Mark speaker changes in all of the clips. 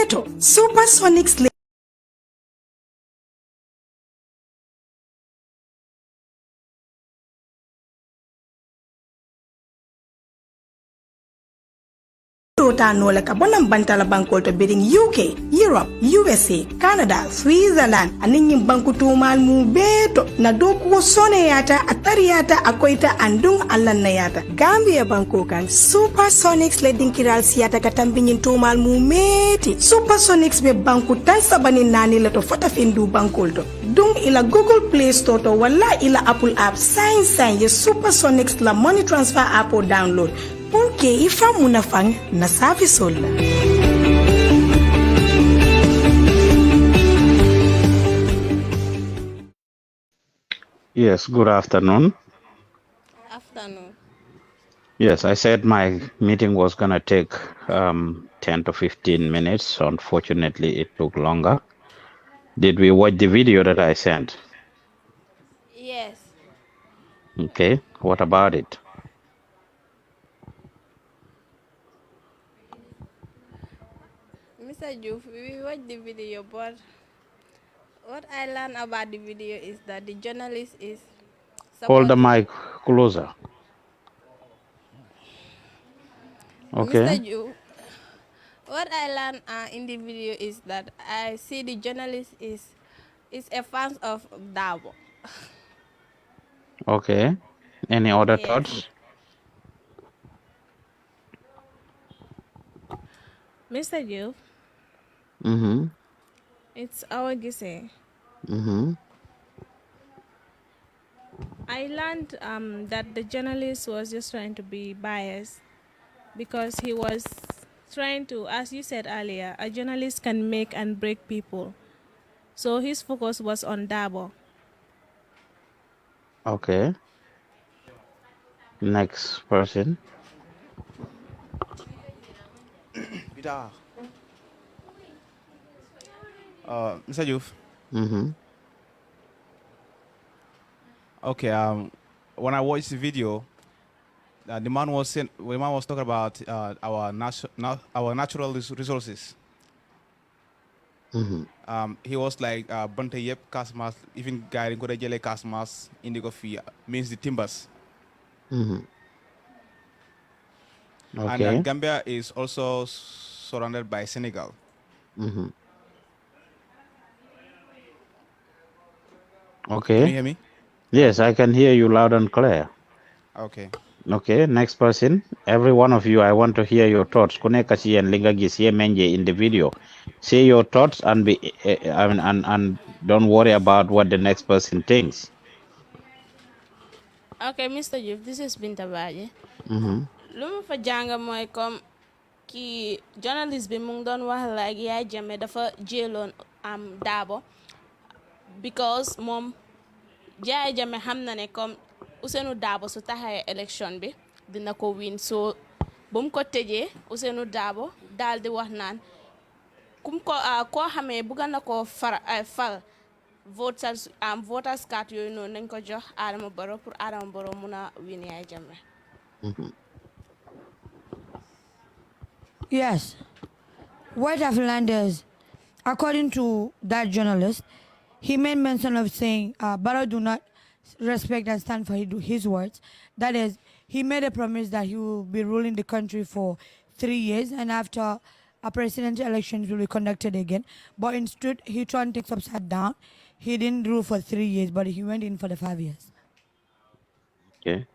Speaker 1: beto Supersonics Tanola kabonam bantala bankol to bidding UK, Europe, USA, Canada, Switzerland, aning banku tumal mu beto na doku sone yata atariata akoita andung alanna yata. Gambia banko kan Supersonics leading kiral siyata katambinin tumal mu meti. Supersonics be banku tan sabani nani lato fata findu bankol to. Dung ila Google Play Store to wala ila Apple app sign ye Supersonics la money transfer app o download. Porque ifa munafang na service sola.
Speaker 2: Yes, good afternoon.
Speaker 3: Afternoon.
Speaker 2: Yes, I said my meeting was going to take 10 to 15 minutes. Unfortunately, it took longer. Did we watch the video that I sent?
Speaker 3: Yes.
Speaker 2: Okay, what about it?
Speaker 3: Mr. Joof, we watched the video, but what I learned about the video is that the journalist is
Speaker 2: Hold the
Speaker 3: supporting.
Speaker 2: mic closer.
Speaker 3: Mr.
Speaker 2: Okay,
Speaker 3: Joof, what I learned in the video is that I see the journalist is a fan of Dabo.
Speaker 2: okay. Any other
Speaker 3: Yes.
Speaker 2: thoughts?
Speaker 3: Mr. Joof,
Speaker 2: Mm-hmm,
Speaker 3: it's our Gise.
Speaker 2: mm-hmm.
Speaker 3: I learned that the journalist was just trying to be biased because he was trying to, as you said earlier, a journalist can make and break people. So his focus was on Dabo.
Speaker 2: Okay, next person.
Speaker 4: Peter. Mr. Joof.
Speaker 2: Mm-hmm,
Speaker 4: Okay. When I watched the video, the man was talking about our natural resources.
Speaker 2: mm-hmm.
Speaker 4: He was like Bante Yep Kasmas, even guiding Kodajele Kasmas, Indigo Fee means the timbers.
Speaker 2: Mm-hmm.
Speaker 4: And
Speaker 2: Okay.
Speaker 4: Gambia is also surrounded by Senegal.
Speaker 2: Mm-hmm.
Speaker 4: Can
Speaker 2: Okay.
Speaker 4: you hear me?
Speaker 2: Yes, I can hear you loud and clear.
Speaker 4: Okay.
Speaker 2: Okay, next person. Every one of you, I want to hear your thoughts. Kune kasi and lingagi siye menje in the video. Say your thoughts and be and don't worry about what the next person thinks.
Speaker 3: Okay, Mr. Joof, this is Binta Baje.
Speaker 2: Mm-hmm.
Speaker 3: Lu ma fa jàng mooy comme ki journalist bi mu ngi doon wax like Yaya Jammeh dafa jëloon am Dabo because moom Yaya Jammeh xam na ne comme Oussainou Dabo su taxawee élection bi dina ko win so bu mu ko tëjee Oussainou Dabo daal di wax naan kum ko koo xamee bugga na koo fal voters card yooyu noonu nañ ko jox Adama Barrow pour Adama Barrow mun a win Yaya Jammeh.
Speaker 2: Mm-hmm.
Speaker 5: Yes. What I've learned is, according to that journalist, he made mention of saying, Barrow do not respect and stand for his words. That is, he made a promise that he will be ruling the country for 3 years and after a presidential elections will be conducted again. But instead, he turned things upside down. He didn't rule for 3 years, but he went in for the 5 years.
Speaker 2: Okay.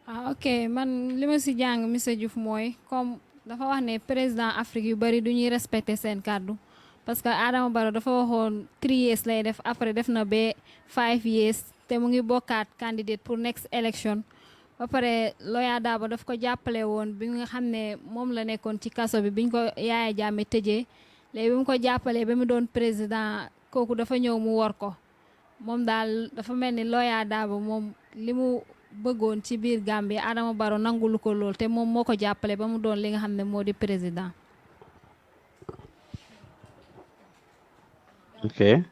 Speaker 6: ok man li ma si jàng monsieur Diouf mooy comme dafa wax ne président Afrique yu bari du ñuy respecter seen kàddu parce que Adama Barrow dafa waxoon 3 years lay def après def na ba 5 years te mu ngi bokkaat candidate pour next election ba pare Lawyer Darboe daf ko jàppale woon bi nga xam ne moom la nekkoon ci kaso bi biñ ko Yaya Jammeh tëjee léegi bi mu ko jàppalee ba mu doon président kooku dafa ñëw mu wor ko moom daal dafa mel ni Lawyer Darboe moom li mu bëggoon ci biir Gambie Adama Barrow nangulu ko lool te moom moo ko jàppale ba mu doon li nga xam ne moo di président.
Speaker 2: Okay.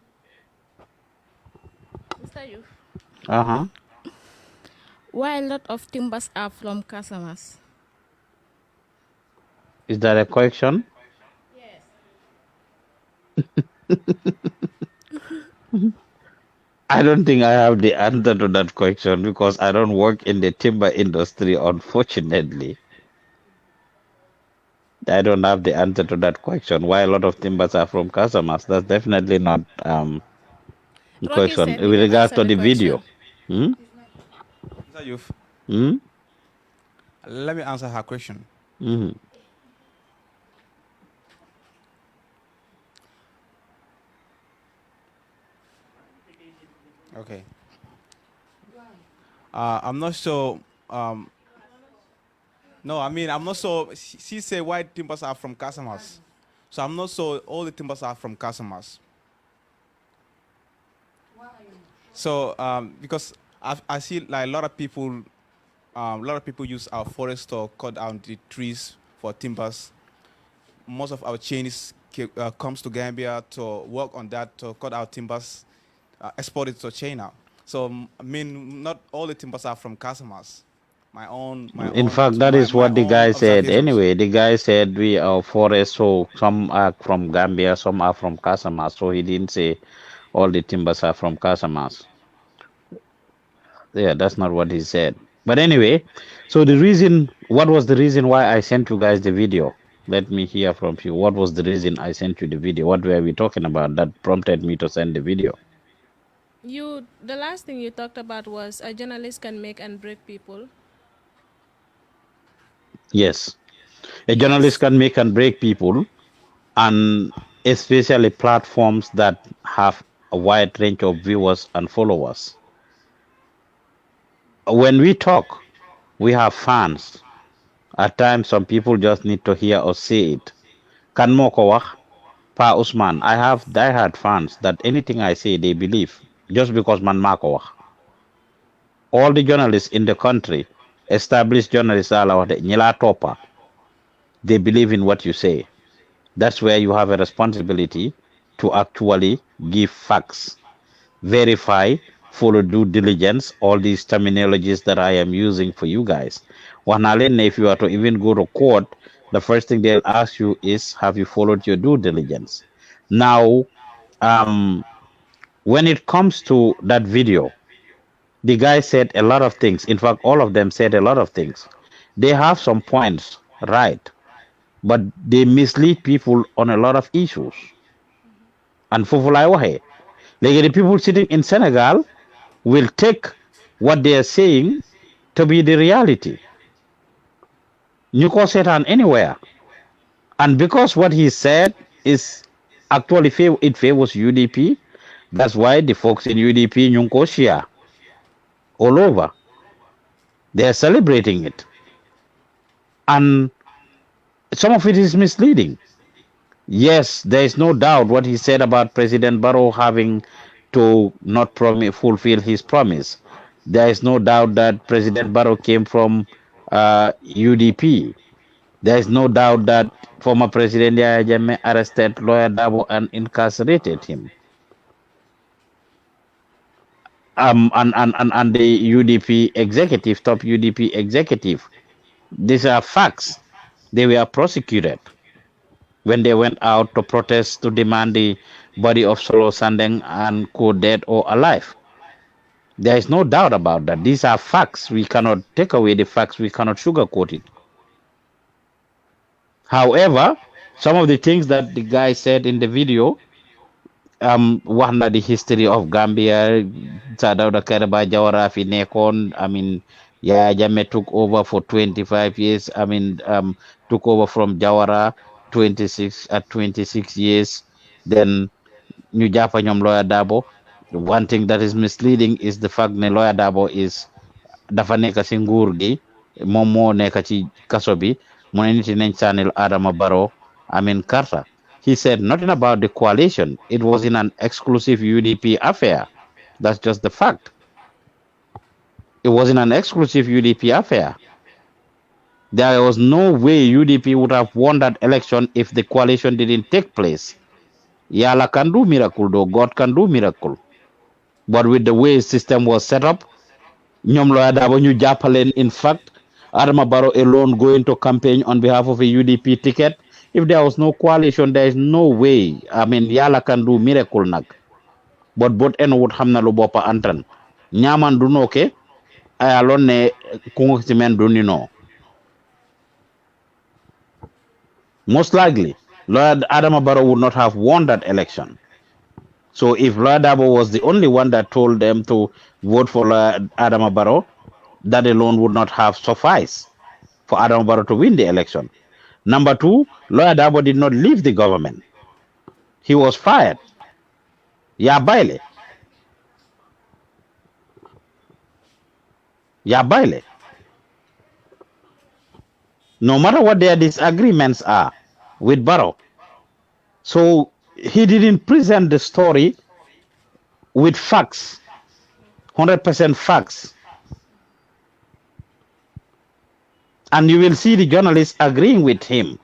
Speaker 3: Mr. Diouf.
Speaker 2: Uh-huh.
Speaker 3: Why a lot of timbers are from Casamance?
Speaker 2: Is that a question? I don't think I have the answer to that question because I don't work in the timber industry, unfortunately. I don't have the answer to that question. Why a lot of timbers are from customers? That's definitely not the
Speaker 3: Rocky
Speaker 2: question.
Speaker 3: said he
Speaker 2: With
Speaker 3: can
Speaker 2: regards
Speaker 3: answer
Speaker 2: to
Speaker 3: the
Speaker 2: the video.
Speaker 3: question.
Speaker 2: Hmm?
Speaker 4: Mr. Joof,
Speaker 2: Hmm?
Speaker 4: let me answer her question.
Speaker 2: Hmm.
Speaker 4: Okay. I'm not sure. No, I mean, I'm not sure. She said why timbers are from customers. So I'm not sure all the timbers are from customers. So because I see like a lot of people use our forest to cut down the trees for timbers. Most of our Chinese comes to Gambia to work on that to cut out timbers, export it to China. So I mean, not all the timbers are from customers.
Speaker 2: In fact, that is
Speaker 4: My
Speaker 2: what the
Speaker 4: own
Speaker 2: guy said.
Speaker 4: observations.
Speaker 2: Anyway, the guy said we are forest, so some are from Gambia, some are from Casamas. So he didn't say all the timbers are from Casamas. Yeah, that's not what he said. But anyway, so what was the reason why I sent you guys the video? Let me hear from you. What was the reason I sent you the video? What were we talking about that prompted me to send the video?
Speaker 3: The last thing you talked about was a journalist can make and break people.
Speaker 2: Yes. A journalist
Speaker 3: Yes.
Speaker 2: can make and break people, and especially platforms that have a wide range of viewers and followers. When we talk, we have fans. At times, some people just need to hear us say it. Kan moko wax, Pa Ousman, I have diehard fans that anything I say they believe just because man mako wax. All the journalists in the country, established journalists ala wax de ñila toppa, they believe in what you say. That's where you have a responsibility to actually give facts, verify, follow due diligence, all these terminologies that I am using for you guys. Wanalen, if you are to even go to court, the first thing they'll ask you is, have you followed your due diligence? Now, when it comes to that video, the guy said a lot of things. In fact, all of them said a lot of things. They have some points, right? But they mislead people on a lot of issues. And Fufulai Wahe, like the people sitting in Senegal will take what they are saying to be the reality. You call Satan anywhere. And because what he said is actually it favors UDP, that's why the folks in UDP, Nyunkoshia, all over, they are celebrating it. And some of it is misleading. Yes, there is no doubt what he said about President Barrow having to not fulfill his promise. There is no doubt that President Barrow came from UDP. There is no doubt that former President Yahya Jammeh arrested Lawyer Dabo and incarcerated him. And the UDP executive, top UDP executive, these are facts. They were prosecuted when they went out to protest to demand the body of Solo Sandeng and Co dead or alive. There is no doubt about that. These are facts. We cannot take away the facts. We cannot sugarcoat it. However, some of the things that the guy said in the video, one the history of Gambia, Sadauda Karaba Jawara fi nekon, I mean, yeah, Jammeh took over for 25 years. I mean, took over from Jawara 26 years. Then New Japa Nyom Lawyer Dabo. One thing that is misleading is the fact that Lawyer Dabo is dafa nekk si nguur gi moom moo nekk ci kaso bi mu ne nit nañ sànnil Adama Barrow Amin Karta. He said nothing about the coalition. It was in an exclusive UDP affair. That's just the fact. It was in an exclusive UDP affair. There was no way UDP would have won that election if the coalition didn't take place. Yala can do miracle though. God can do miracle. But with the way system was set up, ñoom Lawyer Darboe ñu jàppaleen in fact Adama Barrow alone going to campaign on behalf of a UDP ticket. If there was no coalition, there is no way. I mean, Yala can do miracle nag. But both end would hamna lu bopa antan. Nyaman do no ke. I alone ne kungo simen do ni no. Most likely, Lord Adama Barrow would not have won that election. So if Lord Dabo was the only one that told them to vote for Lord Adama Barrow, that alone would not have sufficed for Adama Barrow to win the election. Number two, Lawyer Dabo did not leave the government. He was fired. Ya baile. Ya baile. No matter what their disagreements are with Barrow. So he didn't present the story with facts, 100% facts. And you will see the journalists agreeing with him.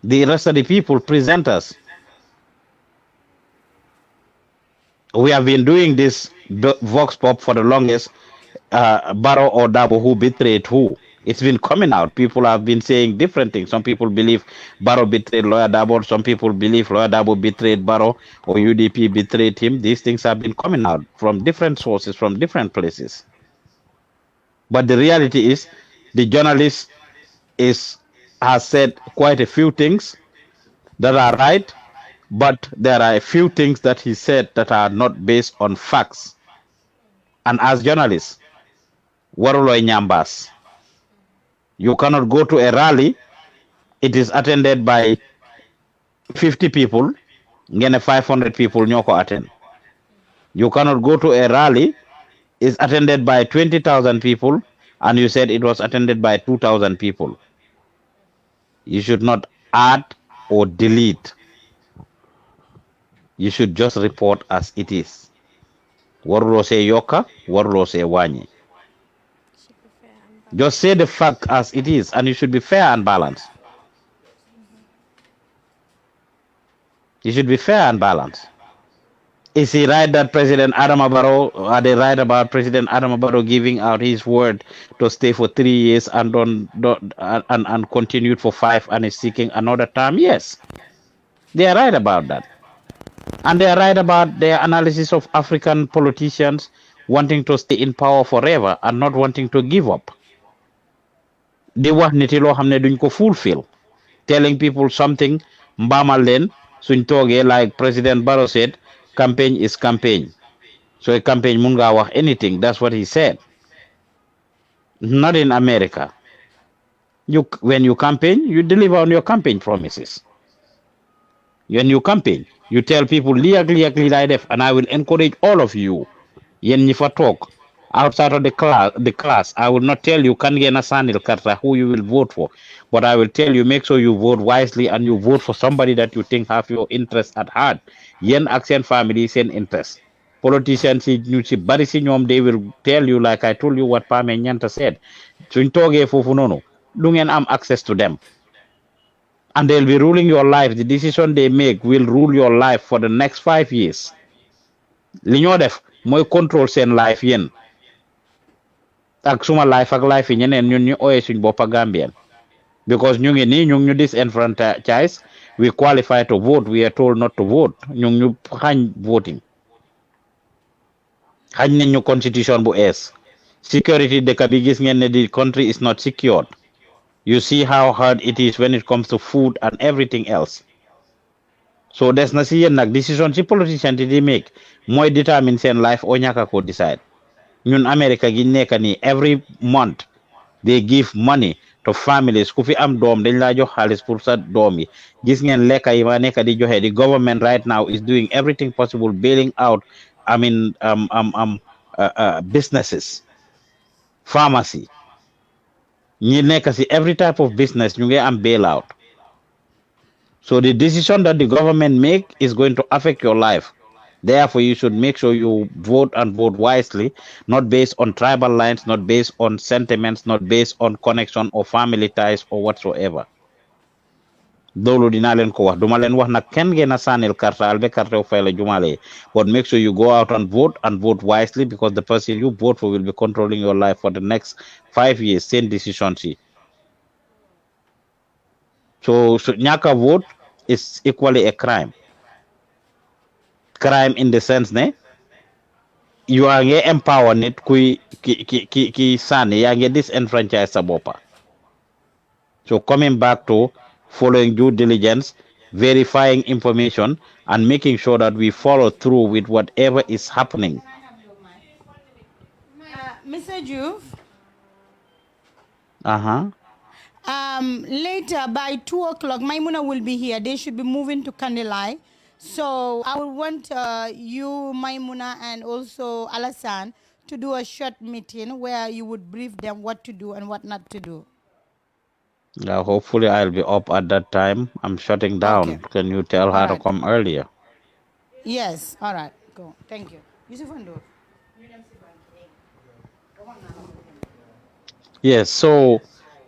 Speaker 2: The rest of the people, presenters. We have been doing this Vox Pop for the longest. Barrow or Dabo, who betrayed who? It's been coming out. People have been saying different things. Some people believe Barrow betrayed Lawyer Dabo. Some people believe Lawyer Dabo betrayed Barrow or UDP betrayed him. These things have been coming out from different sources, from different places. But the reality is, the journalist has said quite a few things that are right, but there are a few things that he said that are not based on facts. And as journalists, waruloy nyambas. You cannot go to a rally. It is attended by 50 people. Ngene 500 people nyoko attend. You cannot go to a rally. It's attended by 20,000 people, and you said it was attended by 2,000 people. You should not add or delete. You should just report as it is. Warulo se yoka, warulo se wanyi. Just say the fact as it is, and you should be fair and balanced. You should be fair and balanced. Is he right that President Adama Barrow, are they right about President Adama Barrow giving out his word to stay for 3 years and and continued for 5 and is seeking another term? Yes, they are right about that. And they are right about their analysis of African politicians wanting to stay in power forever and not wanting to give up. They wax niti loo xam ne duñ ko fulfill, telling people something mbamal leen suñ toogee, like President Barrow said, campaign is campaign. So a campaign mun nga wax anything. That's what he said. Not in America. When you campaign, you deliver on your campaign promises. When you campaign, you tell people lii ak lii ak lii laay def, and I will encourage all of you, yen ñi fa toog, outside of the class, I will not tell you kan ngeen a sànnil karta who you will vote for, but I will tell you, make sure you vote wisely and you vote for somebody that you think have your interest at heart. Yen ak seen family, seen interest. Politicians ñu ci bari ci ñoom, they will tell you, like I told you what Pame Nyanta said, suñ toogee foofu noonu du ngeen am access to them, and they'll be ruling your life. The decision they make will rule your life for the next 5 years. Li ñoo def mooy control seen life yéen ak suma life ak life yi ñeneen ñun ñu ooyee suñ boppa Gambien, because ñu ngi nii ñu ngi ñu disenfranchise. We qualify to vote, we are told not to vote. ñu ngi ñu xañ voting, xañ nañ ñu constitution bu ees. Security dëkk bi gis ngeen ne the country is not secured. You see how hard it is when it comes to food and everything else. So des na si yéen nag decision si politician di make mooy determine seen life o ñàkk ko decide. Ñun America gi nekk nii, every month they give money to families. Ku fi am doom dañ laa jox xaalis pour sa doom yi. Gis ngeen lekka yi ma nekk di joxe. The government right now is doing everything possible, bailing out, businesses, pharmacy. ñi nekk si every type of business ñu ngi am bailout. So the decision that the government make is going to affect your life. Therefore, you should make sure you vote and vote wisely, not based on tribal lines, not based on sentiments, not based on connection or family ties or whatsoever. loolu dinaa leen ko wax duma leen wax nag kenn ngeen a sànnil carte albe carte o fay la jumale but make sure you go out and vote wisely because the person you vote for will be controlling your life for the next 5 years seen decisions yi so ñàkk a vote is equally a crime in the sense ne you are nge empower nit kuy ki sànni yaa nge disenfranchise sa boppa so coming back to following due diligence, verifying information, and making sure that we follow through with whatever is happening.
Speaker 1: Mr. Joof. Later by 2 o'clock, Maimuna will be here. They should be moving to Kandilai. So I will want you, Maimuna, and also Alassane to do a short meeting where you would brief them what to do and what not to do.
Speaker 2: Hopefully I'll be up at that time. I'm shutting down.
Speaker 1: Okay.
Speaker 2: Can you tell her to come earlier?
Speaker 1: Yes. All right. Go. Thank you. Yusuf Ando.
Speaker 2: Yes, so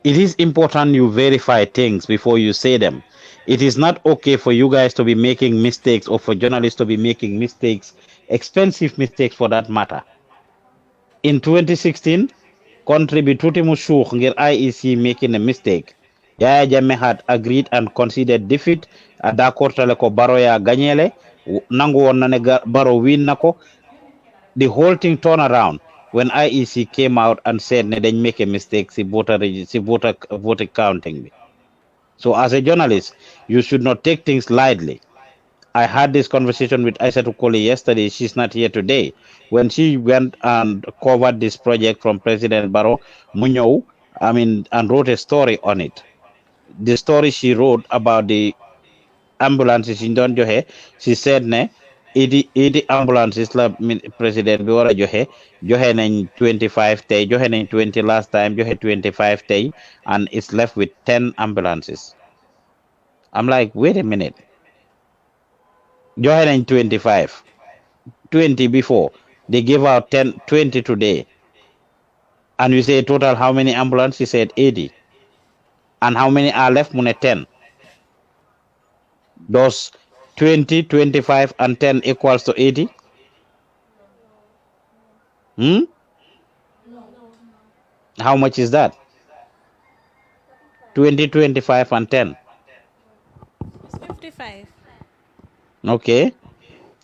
Speaker 2: it is important you verify things before you say them. It is not okay for you guys to be making mistakes or for journalists to be making mistakes, expensive mistakes for that matter. In 2016, country bi tuuti mu suux ngir IEC making a mistake. Yaya Jammeh had agreed and considered defeat. D'accord tale ko Barrow ya gañeele nangu woon na ne Barrow win na ko. The whole thing turned around when IEC came out and said ne dañ make a mistake si voter counting bi. So as a journalist, you should not take things lightly. I had this conversation with Aissatou Koli yesterday. She's not here today. When she went and covered this project from President Barrow, and wrote a story on it. The story she wrote about the ambulances in Don Johe, she said, 80 ambulances la President bi wara joxe nañ 25 tey, joxe nañ 20 last time, joxe 25 tey, and it's left with 10 ambulances. I'm like, wait a minute. Joxe nañ 25, 20 before. They gave out 20 today. And you say total how many ambulances? She said 80. And how many are left? Mune 10. Does 20, 25, and 10 equals to 80? How much is that? 20, 25, and 10.
Speaker 3: It's 55.
Speaker 2: Okay.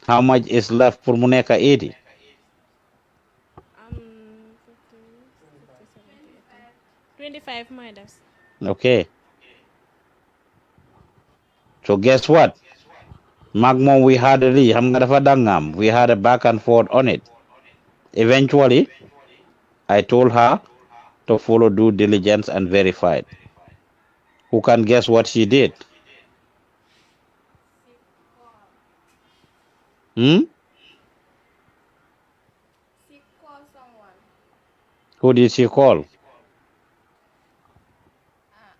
Speaker 2: How much is left for Muneka 80?
Speaker 3: 25 minus.
Speaker 2: Okay. So guess what? Magmon, we had we had a back and forth on it. Eventually, I told her to follow due diligence and verify it. Who can guess what she did?
Speaker 3: She called someone.
Speaker 2: Who did she call?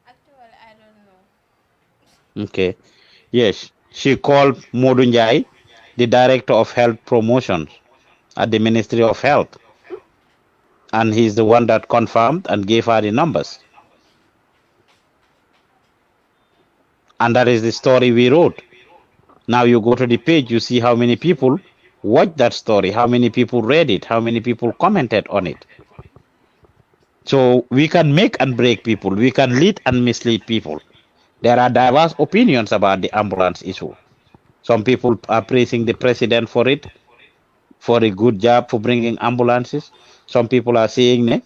Speaker 3: Actually, I don't know.
Speaker 2: Okay. Yes, she called Modunjai, the Director of Health Promotions at the Ministry of Health. And he's the one that confirmed and gave her the numbers. And that is the story we wrote. Now you go to the page, you see how many people watched that story, how many people read it, how many people commented on it. So we can make and break people. We can lead and mislead people. There are diverse opinions about the ambulance issue. Some people are praising the president for it, for a good job for bringing ambulances. Some people are saying ne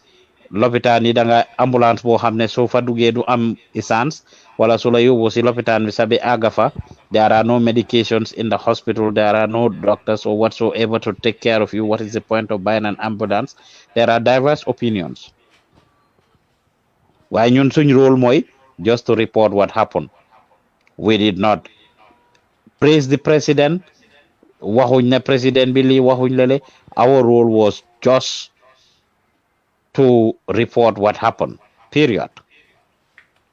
Speaker 2: lopitaan yi da nga ambulance boo xam ne soo fa duggee du am essence wala su la yóbbu si lopitaan bi sabi àgga fa. There are no medications in the hospital. There are no doctors or whatsoever to take care of you. What is the point of buying an ambulance? There are diverse opinions. Waaye ñun suñ role mooy just to report what happened. We did not praise the president. Waxuñ ne president bi lii waxuñ lele. Our role was just to report what happened. Period.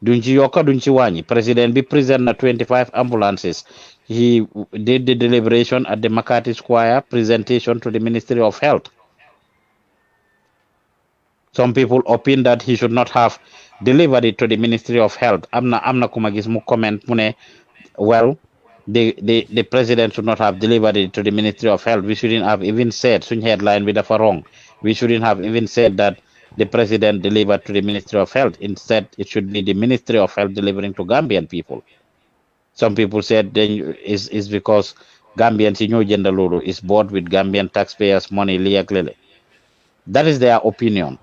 Speaker 2: Duñ ci yokka duñ ci wàññi. President bi present na 25 ambulances. He did the deliberation at the Makati Square, presentation to the Ministry of Health. Some people opine that he should not have delivered it to the Ministry of Health. Amna kumagis mu comment mune, well, the president should not have delivered it to the Ministry of Health. We shouldn't have even said, such headline with a wrong. We shouldn't have even said that the president delivered to the Ministry of Health. Instead, it should be the Ministry of Health delivering to Gambian people. Some people said then is because Gambian senior gender lulu is bought with Gambian taxpayers' money. That is their opinion.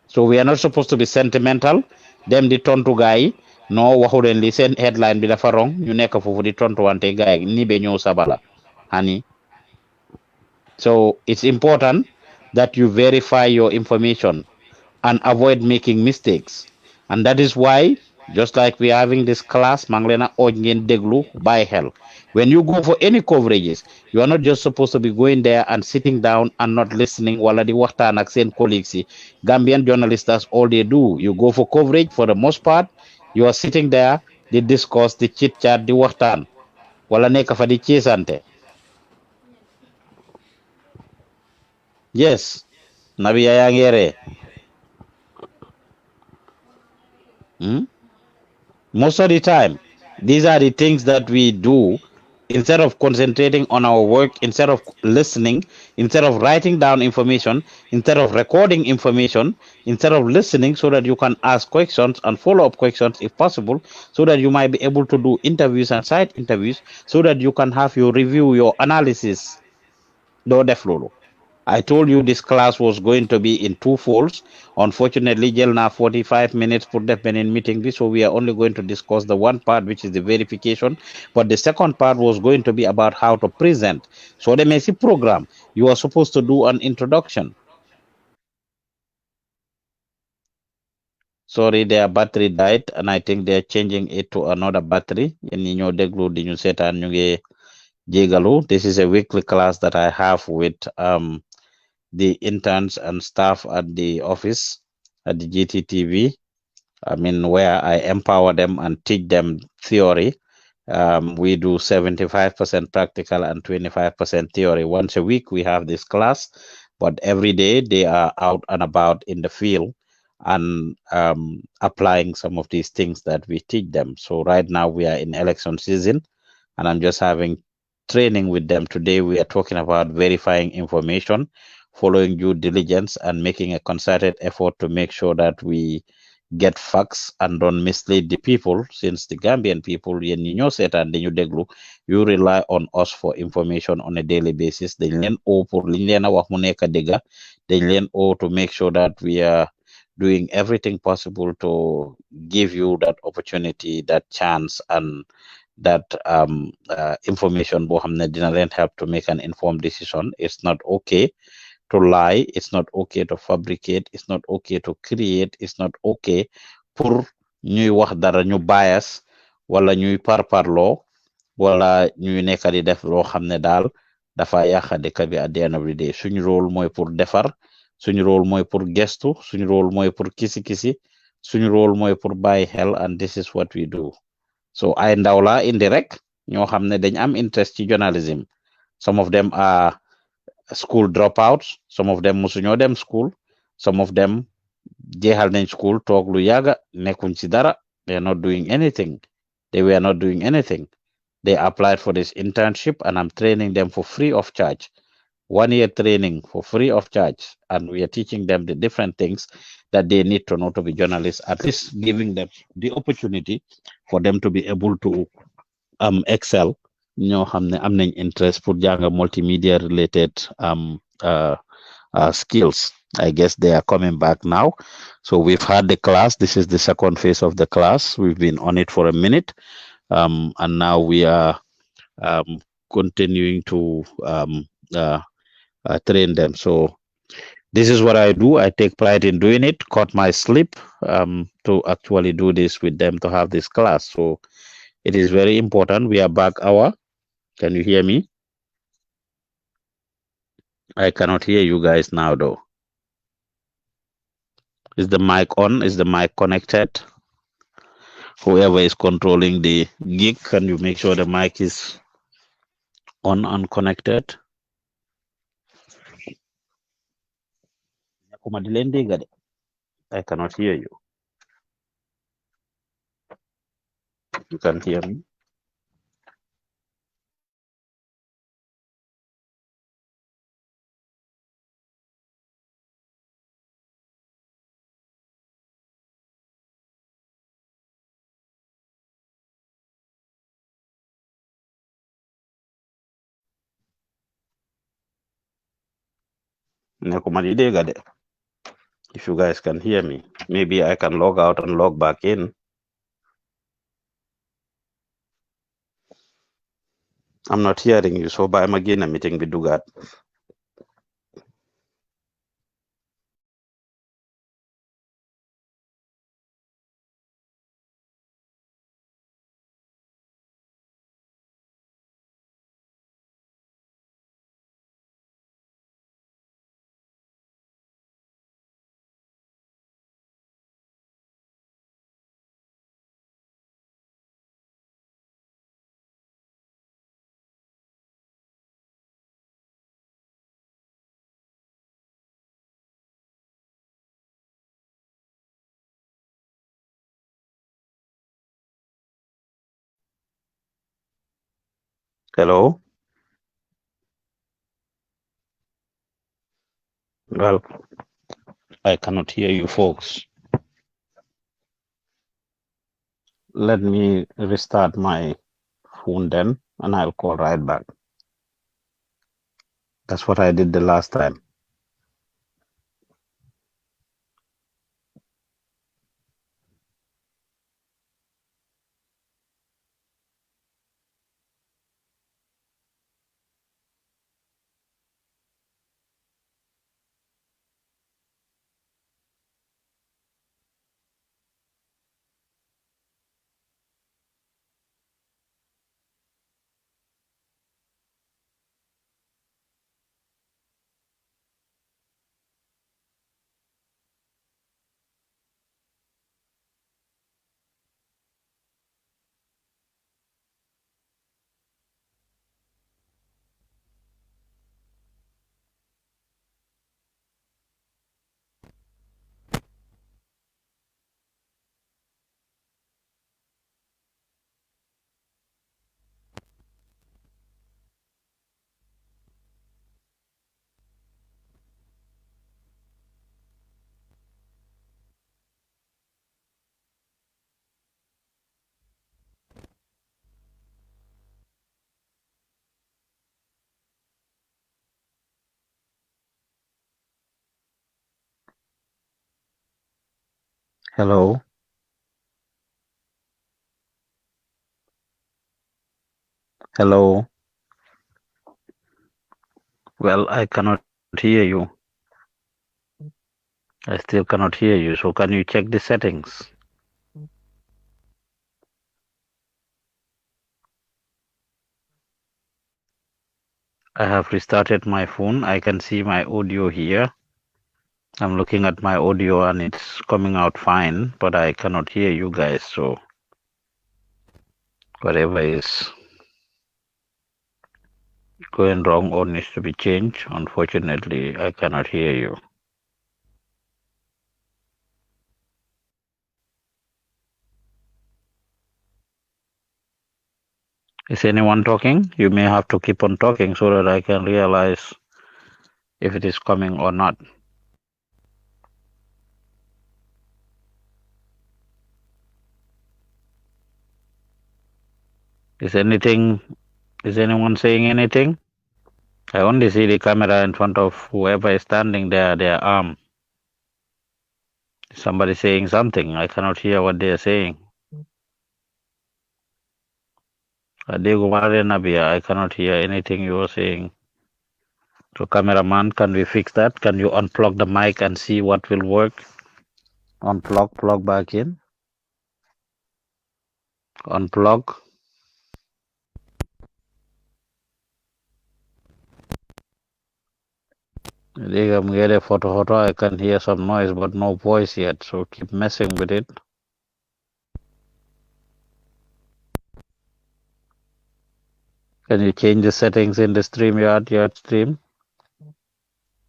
Speaker 2: So we are not supposed to be sentimental. Them the tontu guy no waxulen li sen headline bi dafa wrong ñu nekk fofu di tontu wante guy ni be ñew sabala honey. So it's important that you verify your information and avoid making mistakes. And that is why, just like we're having this class, Manglena Ojngen Deglu by hell. When you go for any coverages, you are not just supposed to be going there and sitting down and not listening while the Wata and accent colleagues. Gambian journalists, that's all they do. You go for coverage for the most part, you are sitting there, they discuss, the chit chat, the Watan. Wala neka fa di chisante. Yes. Nabi Yangere. Most of the time, these are the things that we do instead of concentrating on our work, instead of listening, instead of writing down information, instead of recording information, instead of listening so that you can ask questions and follow up questions if possible, so that you might be able to do interviews and side interviews, so that you can have your review, your analysis. Do deflolo. I told you this class was going to be in two folds. Unfortunately, Jelna 45 minutes put the pen in meeting, so we are only going to discuss the one part, which is the verification. But the second part was going to be about how to present. So the Messi program, you are supposed to do an introduction. Sorry, their battery died, and I think they're changing it to another battery. This is a weekly class that I have with the interns and staff at the office at the Gttv. I mean, where I empower them and teach them theory. We do 75% practical and 25% theory. Once a week, we have this class, but every day they are out and about in the field and applying some of these things that we teach them. So right now we are in election season, and I'm just having training with them. Today we are talking about verifying information, following due diligence, and making a concerted effort to make sure that we get facts and don't mislead the people, since the Gambian people, you rely on us for information on a daily basis. They learn all pour dega. They learn all to make sure that we are doing everything possible to give you that opportunity, that chance, and that information dina leen help to make an informed decision. It's not okay to lie, it's not okay to fabricate, it's not okay to create, it's not okay pour ñuy wax dara ñu bias wala ñuy parparloo wala ñuy nekk di def loo xam ne daal dafa yàqa dëkk bi at the end of the day. Suñu rôle mooy pour defar, suñu rôle mooy pour gestu, suñu rôle mooy pour kisi suñu rôle mooy pour bàyyi xel, and this is what we do. So ay ndaw la indi rek ñoo xam ne dañ am interest ci journalism. Some of them are school dropouts, some of them musuñoo dem school, some of them jeexal nañ school toog lu yàgga nekkuñ ci dara. They are not doing anything. They were not doing anything. They applied for this internship, and I'm training them for free of charge. 1 year training for free of charge, and we are teaching them the different things that they need to know to be journalists, at least giving them the opportunity for them to be able to excel. ñoo xam ne am nañ interest pour jàng multimedia related skills. I guess they are coming back now. So we've had the class. This is the second phase of the class. We've been on it for a minute, and now we are continuing to train them. So this is what I do. I take pride in doing it. Cut my sleep to actually do this with them, to have this class. So it is very important. We are back hour. Can you hear me? I cannot hear you guys now, though. Is the mic on? Is the mic connected? Whoever is controlling the gig, can you make sure the mic is on and connected? I cannot hear you. You can hear me. If you guys can hear me, maybe I can log out and log back in. I'm not hearing you, so by again a meeting with Dugat. Hello? Well, I cannot hear you folks. Let me restart my phone then, and I'll call right back. That's what I did the last time. Hello? Hello? Well, I cannot hear you. I still cannot hear you, so can you check the settings? I have restarted my phone. I can see my audio here. I'm looking at my audio and it's coming out fine, but I cannot hear you guys, so whatever is going wrong or needs to be changed, unfortunately, I cannot hear you. Is anyone talking? You may have to keep on talking so that I can realize if it is coming or not. Is anyone saying anything? I only see the camera in front of whoever is standing there, their arm. Somebody saying something. I cannot hear what they are saying. Diego Maria Nabia, I cannot hear anything you are saying. So cameraman, can we fix that? Can you unplug the mic and see what will work? Unplug, plug back in. Unplug. Diego Mugere photo, I can hear some noise but no voice yet, so keep messing with it. Can you change the settings in the StreamYard, your stream?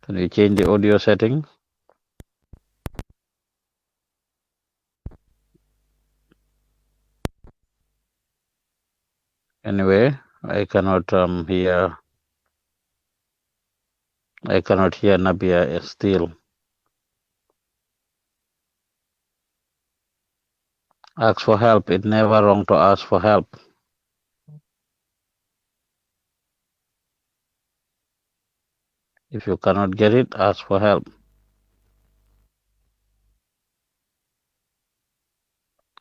Speaker 2: Can you change the audio setting? Anyway, I cannot hear. I cannot hear Nabia still. Ask for help. It's never wrong to ask for help. If you cannot get it, ask for help.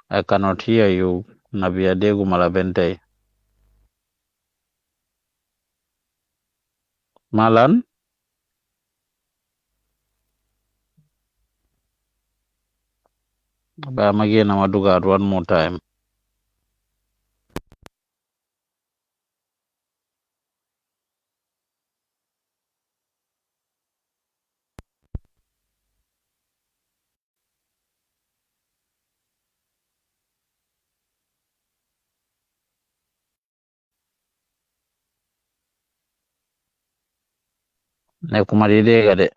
Speaker 2: I cannot hear you, Nabia Degu Malabente. Malan, I'm again Amaduga one more time. Nekumadi Degade.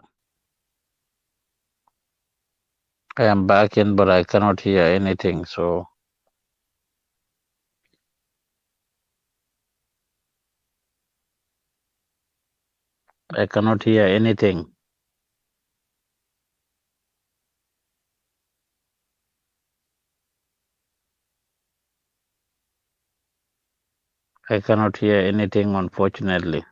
Speaker 2: I am back in, but I cannot hear anything, so I cannot hear anything. I cannot hear anything, unfortunately.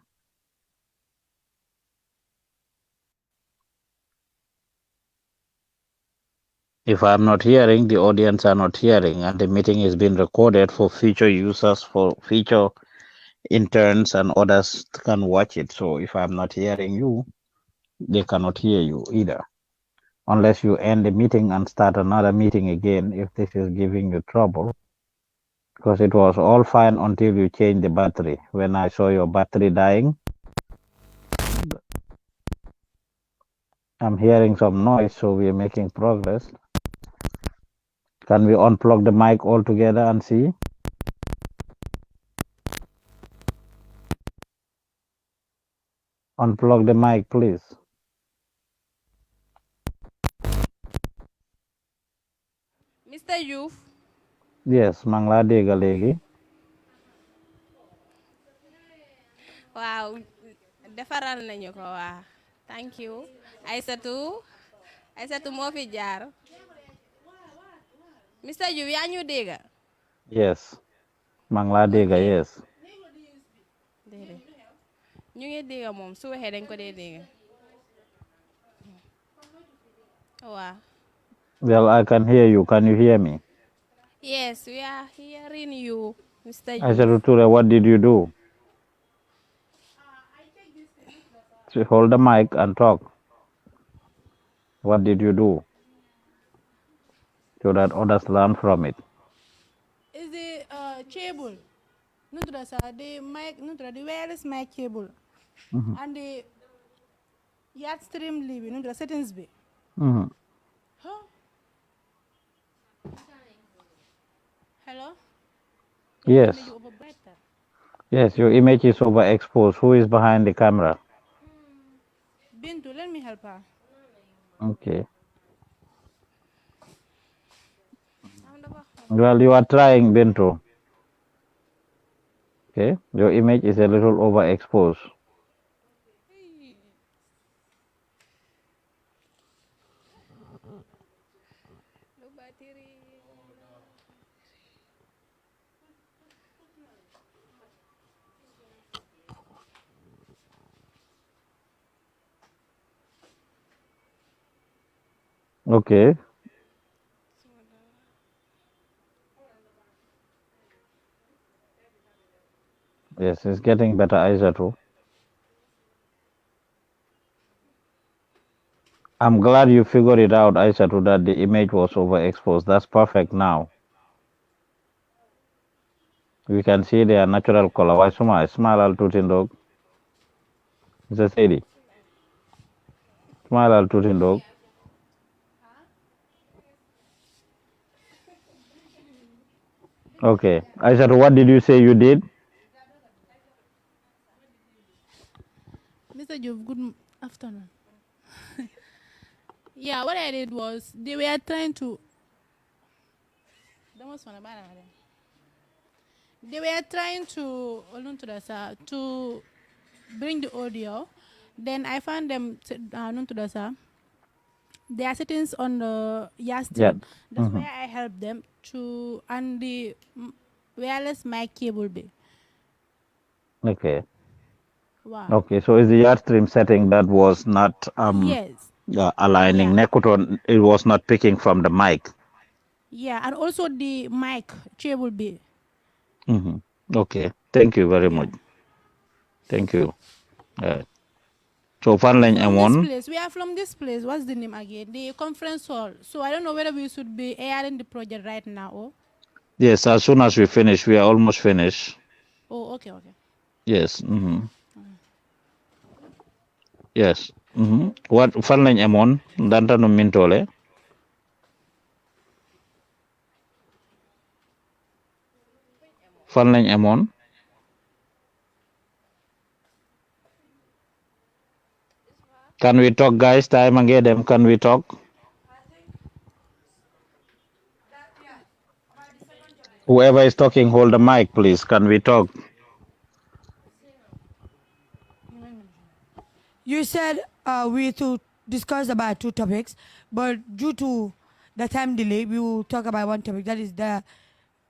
Speaker 2: If I'm not hearing, the audience are not hearing, and the meeting is being recorded for future users, for future interns and others can watch it. So if I'm not hearing you, they cannot hear you either. Unless you end the meeting and start another meeting again, if this is giving you trouble. Because it was all fine until you change the battery. When I saw your battery dying, I'm hearing some noise, so we're making progress. Can we unplug the mic altogether and see? Unplug the mic, please.
Speaker 3: Mr. Joof.
Speaker 2: Yes, Mangla Dega Legi.
Speaker 3: Wow, defaral nañu ko waa. Thank you. Aysatu moo fi jaar. Mr. Joof yaa ñu dégg.
Speaker 2: Yes, Mangla Dega,
Speaker 3: Ok.
Speaker 2: yes.
Speaker 3: Déedéet. Ñu ngi dégg moom su waxee dañ ko dee dégg. Waaw.
Speaker 2: Well, I can hear you. Can you hear me?
Speaker 3: Yes, we are hearing you, Mr.
Speaker 2: I said,
Speaker 3: Joof.
Speaker 2: Ture, what did you do? So hold the mic and talk. What did you do? So that others learn from it.
Speaker 1: Is the cable, nutra sa the mic, nutra the wireless mic cable,
Speaker 2: Mm-hmm.
Speaker 1: and the yard stream live, nutra settings be.
Speaker 2: Mm-hmm.
Speaker 1: Huh? Hello?
Speaker 2: Yes. Yes, your image is overexposed. Who is behind the camera?
Speaker 1: Bintu, let me help her.
Speaker 2: Okay. Well, you are trying, Bintu. Okay. Your image is a little overexposed. Okay. Yes, it's getting better, Aisatu. I'm glad you figured it out, Aisatu, that the image was overexposed. That's perfect now. We can see their natural color. Why smile al tutindog? It's a city. Smile al tutindog. Okay. Aisatu, what did you say you did?
Speaker 1: Mr. Jove, good afternoon. Yeah, what I did was they were trying to.
Speaker 7: They were trying to bring the audio. Then I found them their settings on the
Speaker 2: Yeah.
Speaker 7: stream. That's
Speaker 2: Mhm.
Speaker 7: where I helped them to and the wireless mic cable be.
Speaker 2: Okay.
Speaker 7: Wow.
Speaker 2: Okay. So is the yard stream setting that was not
Speaker 7: Yes.
Speaker 2: aligning
Speaker 7: Yeah.
Speaker 2: Nekuton? It was not picking from the mic.
Speaker 7: Yeah, and also the mic cable be.
Speaker 2: Hmm. Okay. Thank you very
Speaker 7: Yeah.
Speaker 2: much. Thank you. So fan lañ
Speaker 7: From this
Speaker 2: amoon.
Speaker 7: place, we are from this place. What's the name again? The conference hall. So I don't know whether we should be airing the project right now. Or
Speaker 2: Yes. As soon as we finish, we are almost finished.
Speaker 7: oh, okay, okay.
Speaker 2: Yes. Yes. What fan lañ amoon danta no mintole. Fan lañ amoon. Can we talk, guys? Time again, them. Can we talk? Whoever is talking, hold the mic, please. Can we talk?
Speaker 5: You said we to discuss about 2 topics, but due to the time delay, we will talk about 1 topic. That is the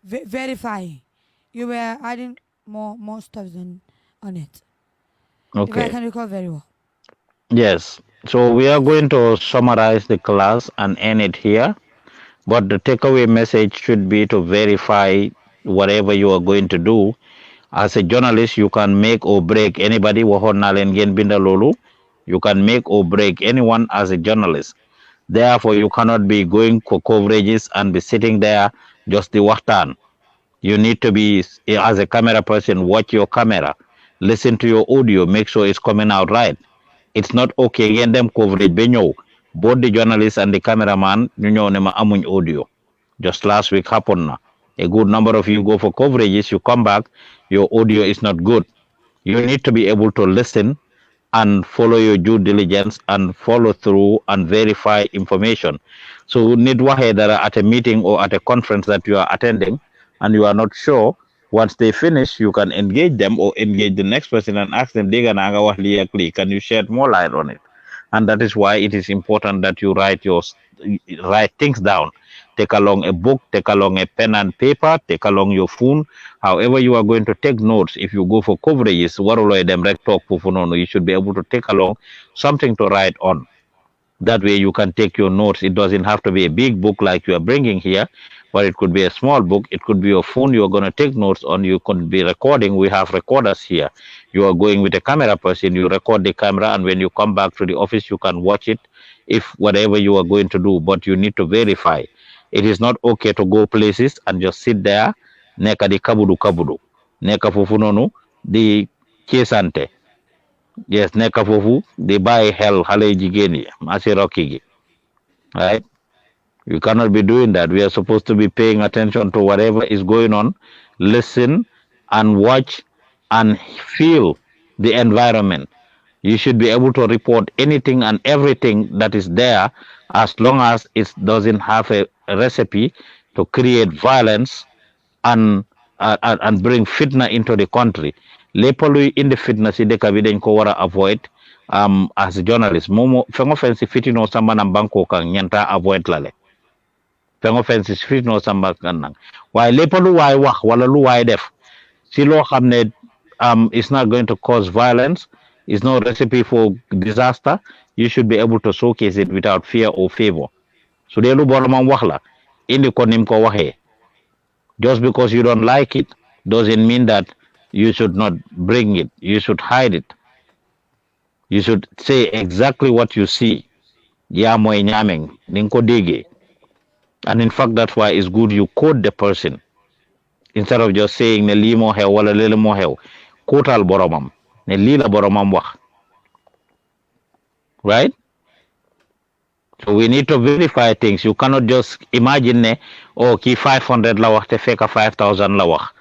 Speaker 5: verifying. You were adding more stuff on it. If I
Speaker 2: Okay.
Speaker 5: can recall very well.
Speaker 2: Yes. So we are going to summarize the class and end it here. But the takeaway message should be to verify whatever you are going to do. As a journalist, you can make or break anybody. Waxoon naa leen ngeen binda loolu. You can make or break anyone as a journalist. Therefore, you cannot be going for coverages and be sitting there just the waxtaan. You need to be, as a camera person, watch your camera, listen to your audio, make sure it's coming out right. It's not okay ngeen dem coverage ba ñëw both the journalist and the cameraman ñu ñëw ne ma amuñ audio. Just last week happened na. A good number of you go for coverages, you come back, your audio is not good. You need to be able to listen and follow your due diligence and follow through and verify information. So need waxe dara at a meeting or at a conference that you are attending and you are not sure, once they finish, you can engage them or engage the next person and ask them, "Dega na nga wax lii ak lii, can you shed more light on it?" And that is why it is important that you write things down. Take along a book, take along a pen and paper, take along your phone. However, you are going to take notes. If you go for coverages, waruloy dem rek talk fufu nonu, you should be able to take along something to write on. That way you can take your notes. It doesn't have to be a big book like you are bringing here, but it could be a small book. It could be your phone you're going to take notes on. You could be recording. We have recorders here. You are going with a camera person, you record the camera, and when you come back to the office, you can watch it if whatever you are going to do, but you need to verify. It is not okay to go places and just sit there, neka di kabudu kabudu, neka fufu nonu, di kesante. Yes, nekk foofu di bàyyi xel xale jigéen yi masi rokki gi, right? You cannot be doing that. We are supposed to be paying attention to whatever is going on, listen and watch and feel the environment. You should be able to report anything and everything that is there as long as it doesn't have a recipe to create violence and bring fitna into the country. Lépp luy indi fitna si dëkk bi dañ ko war a avoid as a journalist momo fengo fen si fitino samba nan banko kan ñanta avoid lale fengo fen si fitino samba kan nang waaye lépp lu waay wax wala lu waay def si loo xam ne it's not going to cause violence, it's no recipe for disaster, you should be able to showcase it without fear or favor. Su dee lu boromam wax la indi ko nim ko waxee. Just because you don't like it doesn't mean that you should not bring it. You should hide it. You should say exactly what you see. Ya moy ñameng ning ko déggee. And in fact, that's why it's good you quote the person instead of just saying ne lii moo xew wala lele moo xew. Quotal boromam ne lii la boromam wax. Right? So we need to verify things. You cannot just imagine ne oh kii 500 la wax te fekk 5,000 la wax.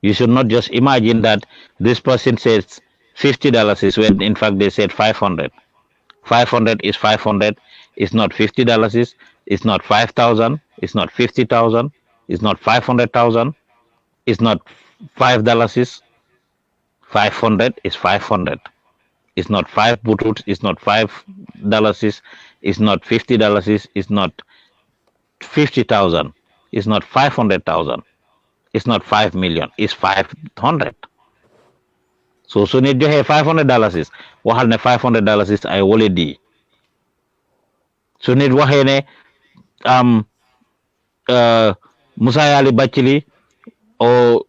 Speaker 2: You should not just imagine that this person says $50 is when in fact they said 500. 500 is 500. It's not $50. It's not 5,000. It's not 50,000. It's not 500,000. It's not $5 is 500 is 500. It's not 5 butut, it's not $5, it's not $50, it's not 50,000, it's not 500,000, it's not 5 million, it's 500. So su nit joxe $500 waxal ne $500 ay wole di. Su nit waxee ne Musa Yali Bachili or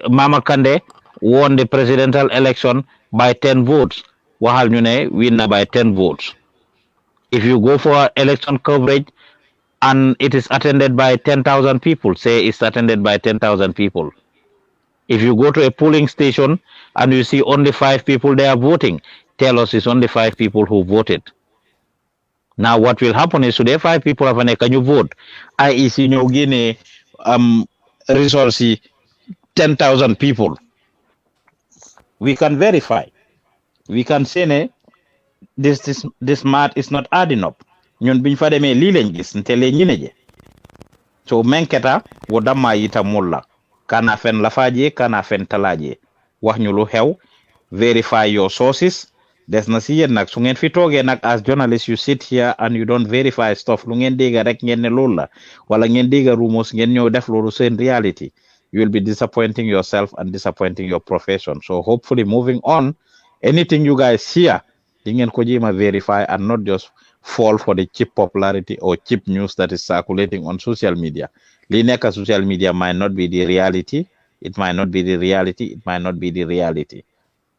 Speaker 2: Mama Kande won the presidential election by 10 votes. Waxal ñu ne win na by 10 votes. If you go for election coverage and it is attended by 10,000 people, say it's attended by 10,000 people. If you go to a polling station and you see only 5 people there voting, tell us it's only 5 people who voted. Now what will happen is today 5 people have can you vote? IEC ñoo génne results yi 10,000 people. We can verify. We can say ne this math is not adding up. Ñun biñ fa demee lii lañ gis ntele ñi ne je. So menketa wo damma yita mulla. Kana fen lafaje, kana fen talaje. Wax ñu lu xew, verify your sources. Des na si yéen nag su ngeen fi toogee nag as journalists you sit here and you don't verify stuff lu ngeen dégga rek ngeen ne loolu la wala ngeen dégga rumors ngeen ñëw def loolu seen reality. You will be disappointing yourself and disappointing your profession. So hopefully moving on, anything you guys hear, di ngeen ko jéema verify and not just fall for the cheap popularity or cheap news that is circulating on social media. Li nekk social media might not be the reality. It might not be the reality. It might not be the reality.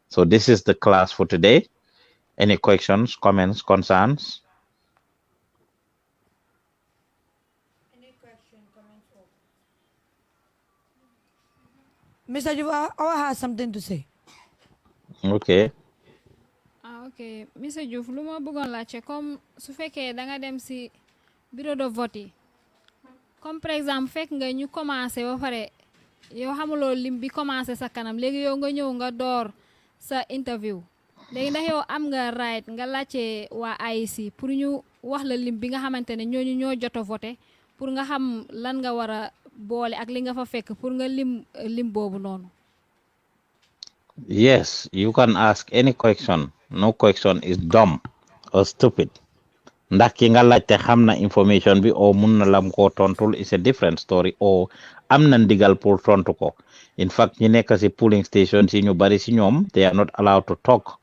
Speaker 2: So this is the class for today. Any questions, comments, concerns?
Speaker 5: Any question, comments? Mr. Joof, I have something to say.
Speaker 2: Okay.
Speaker 6: Ok monsieur Diouf lu ma bëggoon laajte comme su fekkee da nga dem si bureau de vote yi comme par exemple fekk nga ñu commencé ba pare yow xamuloo lim bi commencé sa kanam léegi yow nga ñëw nga door sa interview léegi ndax yow am nga right nga laajte waa IEC pour ñu wax la lim bi nga xamante ne ñooñu ñoo jot a voté pour nga xam lan nga war a boole ak li nga fa fekk pour nga lim boobu noonu.
Speaker 2: Yes, you can ask any question. No question is dumb or stupid. Ndax ki nga laajte xam na information bi o mun na lam ko tontul is a different story o am na ndigal pour tontu ko. In fact ñi nekk si polling station si ñu bari si ñoom they are not allowed to talk.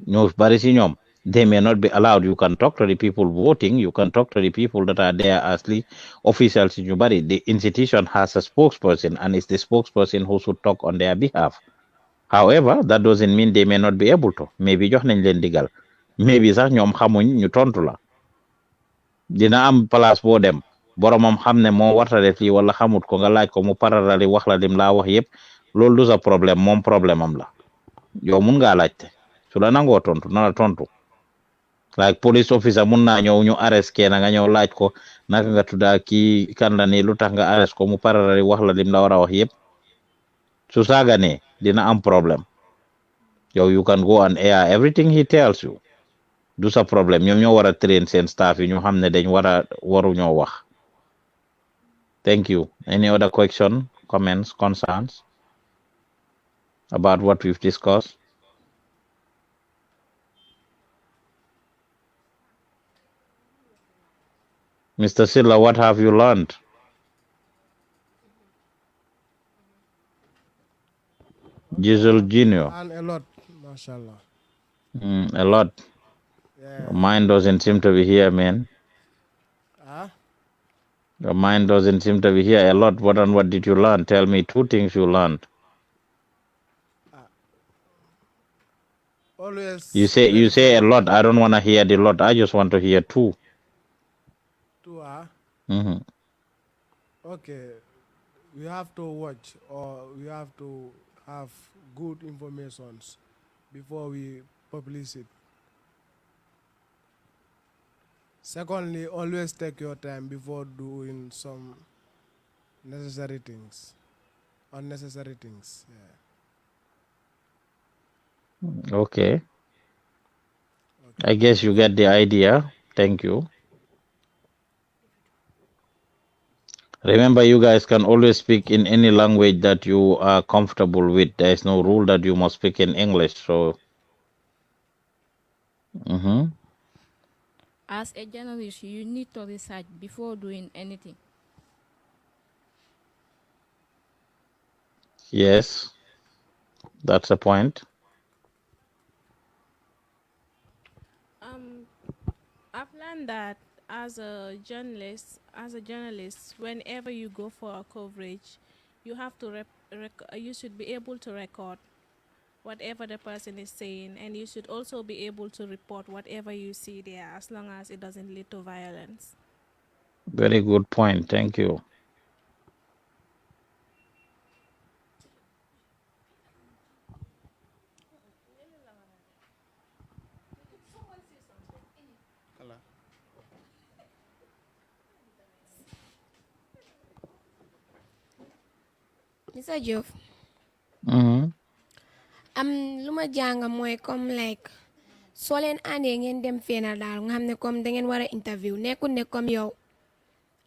Speaker 2: ñu bari si ñoom they may not be allowed. You can talk to the people voting, you can talk to the people that are there as the officials si ñu bari. The institution has a spokesperson and it's the spokesperson who should talk on their behalf. However, that doesn't mean they may not be able to. Maybe jox nañ leen digal. Maybe sax ñoom xamuñ ñu tontu la. Dina am place boo dem boromam xam ne moo warta def lii wala xamut ko nga laaj ko mu pararali wax la lim laa wax yëpp loolu du sa problème moom problème am la. Yow mun ngaa laajte su la nangoo tontu na la tontu. Like police officer mun naa ñëw ñu arrest kenn nga ñëw laaj ko naka nga tudda kii kan la nii lu tax nga arrest ko mu pararali wax la lim la war a wax yëpp. Su saaganee dina am problem. Yow you can go and air everything he tells you. Du sa problem ñoom ñoo war a train seen staff yi ñu xam ne dañ waru ñoo wax. Thank you. Any other question, comments, concerns about what we've discussed? Mr. Silla, what have you learned? Giselle Jr.
Speaker 8: And a lot, mashallah.
Speaker 2: A lot.
Speaker 8: Yeah.
Speaker 2: Mine doesn't seem to be here, man.
Speaker 8: Huh?
Speaker 2: Your mind doesn't seem to be here a lot. What did you learn? Tell me 2 things you learned.
Speaker 8: Always.
Speaker 2: You say a lot. I don't want to hear the lot. I just want to hear 2.
Speaker 8: 2, huh?
Speaker 2: Mm-hmm.
Speaker 8: Okay. We have to watch or we have to have good informations before we publish it. Secondly, always take your time before doing some unnecessary things. Yeah.
Speaker 2: Okay. I guess you get the idea. Thank you. Remember, you guys can always speak in any language that you are comfortable with. There is no rule that you must speak in English. So,
Speaker 9: As a journalist, you need to research before doing anything.
Speaker 2: yes, that's a point.
Speaker 3: I've learned that as a journalist, whenever you go for a coverage, you have to you should be able to record whatever the person is saying, and you should also be able to report whatever you see there, as long as it doesn't lead to violence.
Speaker 2: Very good point. Thank you.
Speaker 10: Mr. Joof, lu ma jàng mooy comme like soo leen àndee ngeen dem feena daal nga xam ne comme da ngeen war a interview nekkul ne comme yow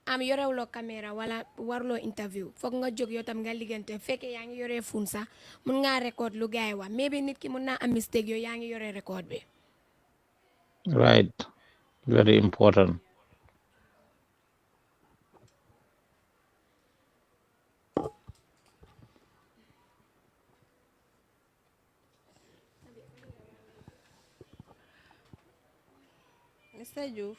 Speaker 10: am yorewuloo caméra wala warloo interview foog nga jóg yow tam nga liggante fekkee yaa ngi yoree fun sax mun ngaa record lu gaay wax mais bi nit ki mun naa am mistake yow yaa ngi yoree record bi.
Speaker 2: Right. Very important.
Speaker 3: Mr. Joof,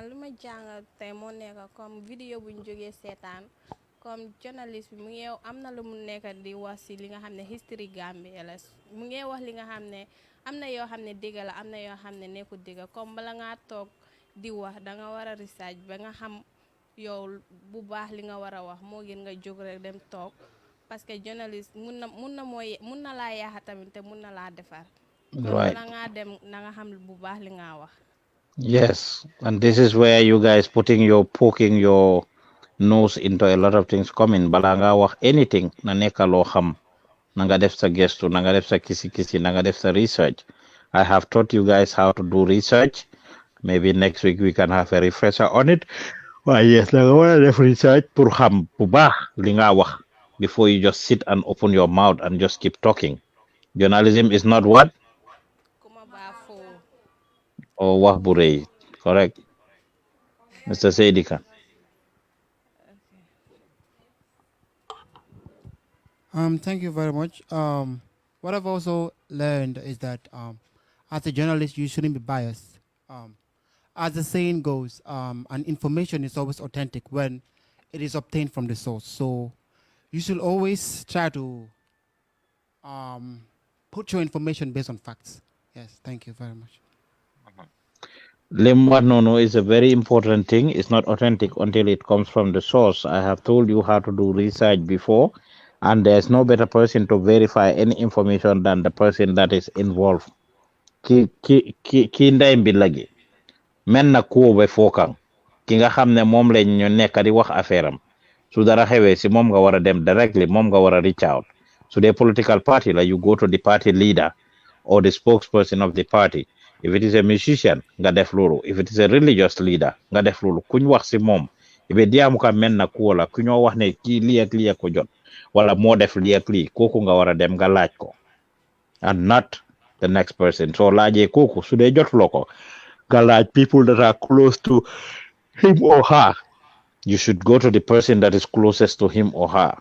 Speaker 3: lu ma jàng tey moo nekk comme vidéo bu ñu jógee seetaan comme journaliste bi mu ngi am na lu mu nekk di wax si li nga xam ne history Gambia la mu ngi wax li nga xam ne am na yoo xam ne dëgg la am na yoo xam ne nekkul dëgg comme bala ngaa toog di wax da nga war a research ba nga xam yow bu baax li nga war a wax moo gën nga jóg rek dem toog parce que journaliste mun na laa yaaxa tamit te mun na laa defar.
Speaker 2: Right.
Speaker 3: bala ngaa dem na nga xam bu baax li nga wax.
Speaker 2: Yes, and this is where you guys poking your nose into a lot of things coming. Bala nga wax anything na nekka loo xam na nga def sa gestu na nga def sa kisi na nga def sa research. I have taught you guys how to do research. Maybe next week we can have a refresher on it. Why yes, na nga war a def research pour xam bu baax li nga wax before you just sit and open your mouth and just keep talking. Journalism is not what? Or wax bu rëy, correct? Mr. Seydika.
Speaker 11: Thank you very much. What I've also learned is that as a journalist, you shouldn't be biased. As the saying goes, and information is always authentic when it is obtained from the source. So you should always try to put your information based on facts. Yes, thank you very much.
Speaker 2: Limwa no is a very important thing. It's not authentic until it comes from the source. I have told you how to do research before, and there's no better person to verify any information than the person that is involved. Ki nday mbilagi men na kuwo be fokang ki nga xam ne moom lañ ñu nekk di wax affaire am su dara xewee si moom nga war a dem directly moom nga war a reach out. So the political party, like you go to the party leader or the spokesperson of the party. If it is a musician, nga def lolu. If it is a religious leader, nga def lolu. Kuñ wax si mom. Ibe diamu ka men na kuola, kuño wax ne ki li ak li ko jot. Wala mo def li ak li, koku nga wara dem nga laaj ko. And not the next person. So laaje koku su de jot loko, nga laaj people that are close to him or her. You should go to the person that is closest to him or her.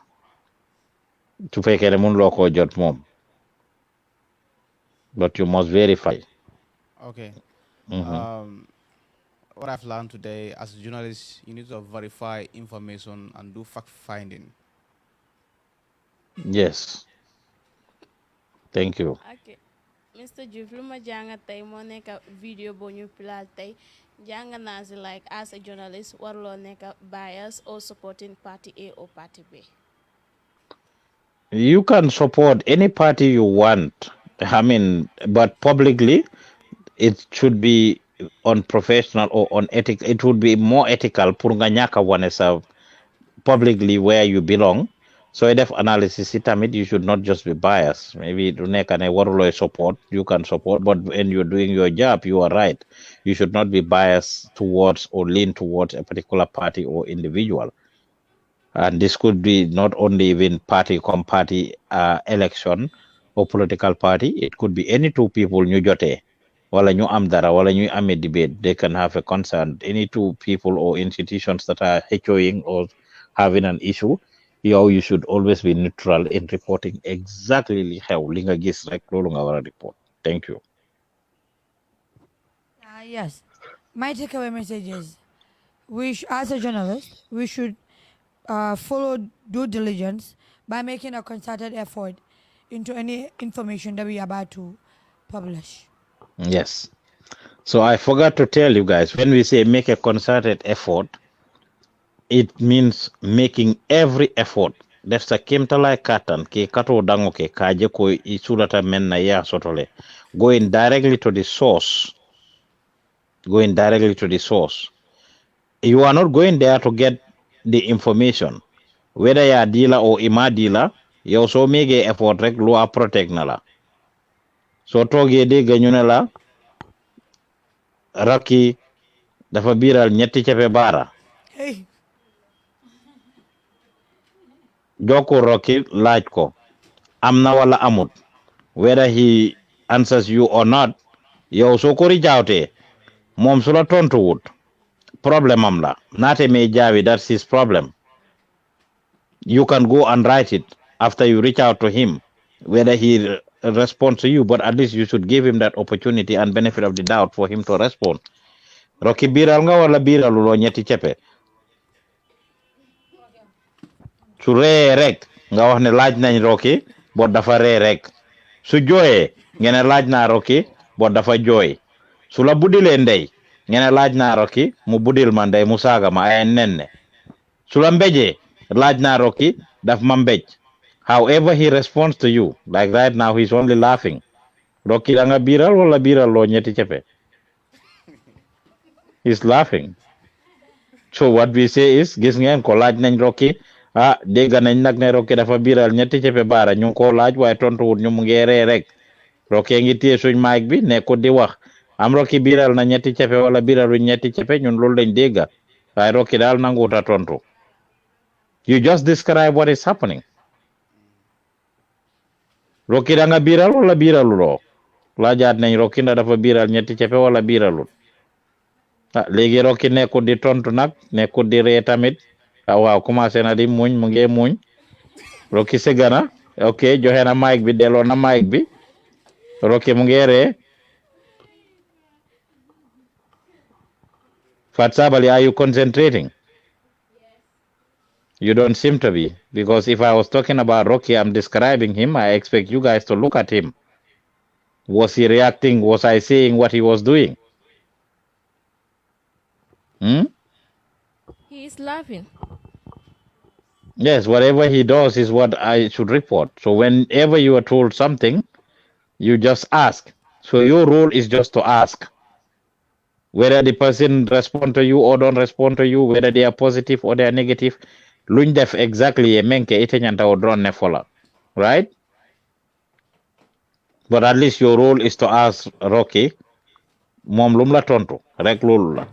Speaker 2: To fekere mun loko jot mom. But you must verify.
Speaker 4: Okay. What I've learned today, as a journalist, you need to verify information and do fact finding.
Speaker 2: Yes. Thank you.
Speaker 3: Okay. Mr. Joof, lu ma jàng tey moo nekk video boo ñu pilal tey jàng naa si like as a journalist warloo nekk bias or supporting party A or party B.
Speaker 2: You can support any party you want. I mean, but publicly, it should be unprofessional or unethical. It would be more ethical pour nga ñaka wane sa publicly where you belong So def analysis itamit, you should not just be biased. Maybe to nekk ne waruloo support, you can support, but when you're doing your job, you are right. You should not be biased towards or lean towards a particular party or individual. And this could be not only even party come party election or political party. It could be any two people ñu jotee wala ñu am dara wala ñu amee debate. They can have a concern. Any two people or institutions that are echoing or having an issue, you should always be neutral in reporting exactly li xew li nga gis rek loolu nga war a report. Thank you.
Speaker 5: Yes. My takeaway message is, as a journalist, we should follow due diligence by making a concerted effort into any information that we are about to publish.
Speaker 2: Yes. So I forgot to tell you guys, when we say make a concerted effort, it means making every effort. Def sa kemtalay katan ke kato dango ke kaje ko isulata men na ya sotole. Going directly to the source. Going directly to the source. You are not going there to get the information. Whether you are dealer or ima dealer, you also make a effort rek lo a protect na la. So toge de ganyuna la raki dafa biral ñetti cepe bara.
Speaker 5: Hey.
Speaker 2: Joko Rocky laaj ko amna wala amut, whether he answers you or not, yow so ko rijaawte mom su la tontu wut problem am la naate me jaawi, that's his problem. You can go and write it after you reach out to him, whether he responds to you, but at least you should give him that opportunity and benefit of the doubt for him to respond. Rocky biral nga wala biraluloo ñetti cepe su ree rek nga wax ne laaj nañ Rocky bot dafa ree rek, su jooyee ngene laaj naa Rocky bot dafa jooy, su la buddilee ndey ngene laaj naa Rocky mu buddil ma ndey mu saaga ma ay nenne, su la mbéjee laaj naa Rocky daf ma mbéj. However he responds to you, like right now he's only laughing. Rocky da nga biral wala biral loo ñetti cepe? He's laughing. So what we say is, gis ngeen ko laaj nañ Rocky, dégg nañ nag ne Rocky dafa biral ñetti cepe baara, ñu ko laaj waaye tontu wut, ñu mu ngi ree rek. Rocky ngi téye suñ mic bi ne ko di wax am Rocky biral na ñetti cepe wala biralu ñetti cepe, ñun loolu lañ dégga waaye Rocky daal nanguuta tontu. You just describe what is happening. Rocky da nga biral wala biraluloo? Laajaat nañ Rocky ndax dafa biral ñetti cepe wala biralul. Léegi Rocky nekkul di tontu nag, nekkul di ree tamit. Waaw commencé na di muñ, mu ngi muñ. Rocky segana, ok, joxe na mic bi, delloo na mic bi. Rocky mu ngi ree. Fat Sabally, are you concentrating? You don't seem to be, because if I was talking about Rocky, I'm describing him, I expect you guys to look at him. Was he reacting? Was I saying what he was doing?
Speaker 9: He is laughing.
Speaker 2: Yes, whatever he does is what I should report. So whenever you are told something, you just ask. So your role is just to ask. Whether the person respond to you or don't respond to you, whether they are positive or they are negative, luñ def exactly menke ite ñanta o drone ne fola, right? But at least your role is to ask Rocky, mom lum la tontu, rek lolu la.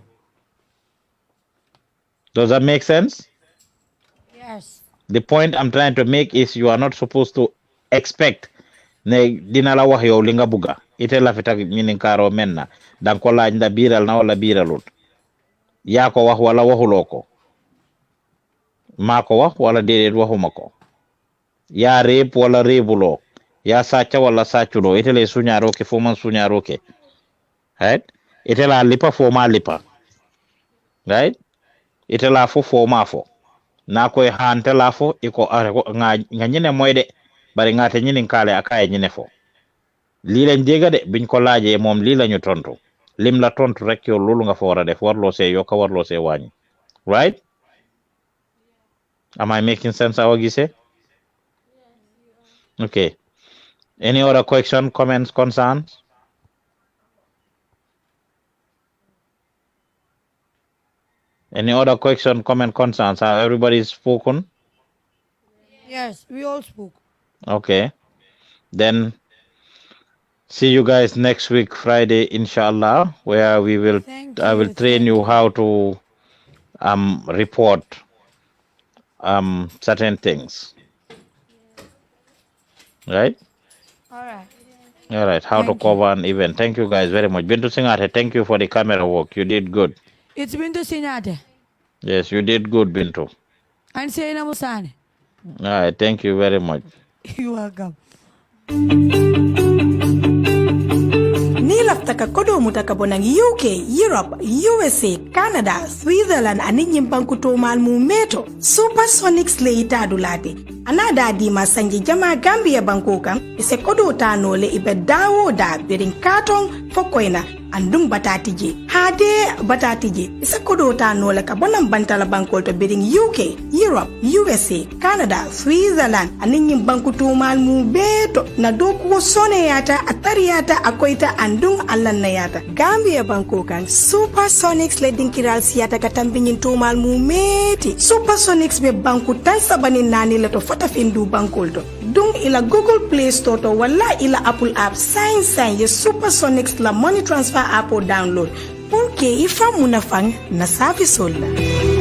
Speaker 2: Does that make sense?
Speaker 5: Yes.
Speaker 2: The point I'm trying to make is you are not supposed to expect ne dina la wax yow li nga buga. Ite la fita ñinin karo menna. Dan ko laaj nda biral na wala biralut. Ya ko wax wala waxuloo ko. Maa ko wax wala déedéet waxuma ko. Ya réeb wala réebuloo. Ya sàcca wala sàcculoo. Ite le suñaaroo ke fo man suñaaroo ke. Right? Ite la lipa fo ma lipa. Right? Ite la fo ma fo. Na koy hante la fo iko nga ñine moy de bari nga te ñinin kaale akaye ñine fo. Lii lañ dégga de biñ ko laajee moom lii lañu tontu. Lim la tontu rek yow loolu nga fa war a def, warloo see yokka warloo see wàññi. Right? Am I making sense, Awa Gise? Okay. Any other question, comments, concerns? Any other question, comment, concerns? Have everybody spoken?
Speaker 5: Yes, we all spoke.
Speaker 2: Okay. Then see you guys next week, Friday, inshallah, where we will I will train you how to report certain things. Right? All right, how to cover an event. Thank you guys very much. Bintu Singate, thank you for the camera work. You did good.
Speaker 5: It's Bintu Singate.
Speaker 2: Yes, you did good, Bintu.
Speaker 5: And Seyna Musane.
Speaker 2: All right, thank you very much.
Speaker 5: You're welcome.
Speaker 1: Ni laftaka kodo mutaka bonang UK, Europe, USA, Canada, Switzerland ani nyimbanku to malmu meto. Supersonics le itadulate. Anada di masanji jama Gambia bankoka ise kodo tano le ibe dawo da birin karton fokoina andung batatije. Hade batatije ise kodo tano le ka bonang bantala bankol to birin UK, Europe, USA, Canada, Switzerland ani nyimbanku to malmu beto na doku sone yata atariata akoita andung allanna yata. Gambia bankokan Supersonics le dinkiral siyata katambinyin to malmu meti. Supersonics be banku tan sabani nani le to fata findu bankolto dung ila Google Play Store to wala ila Apple app sign ye Supersonics la money transfer app o download pour que ifa munafang na service la.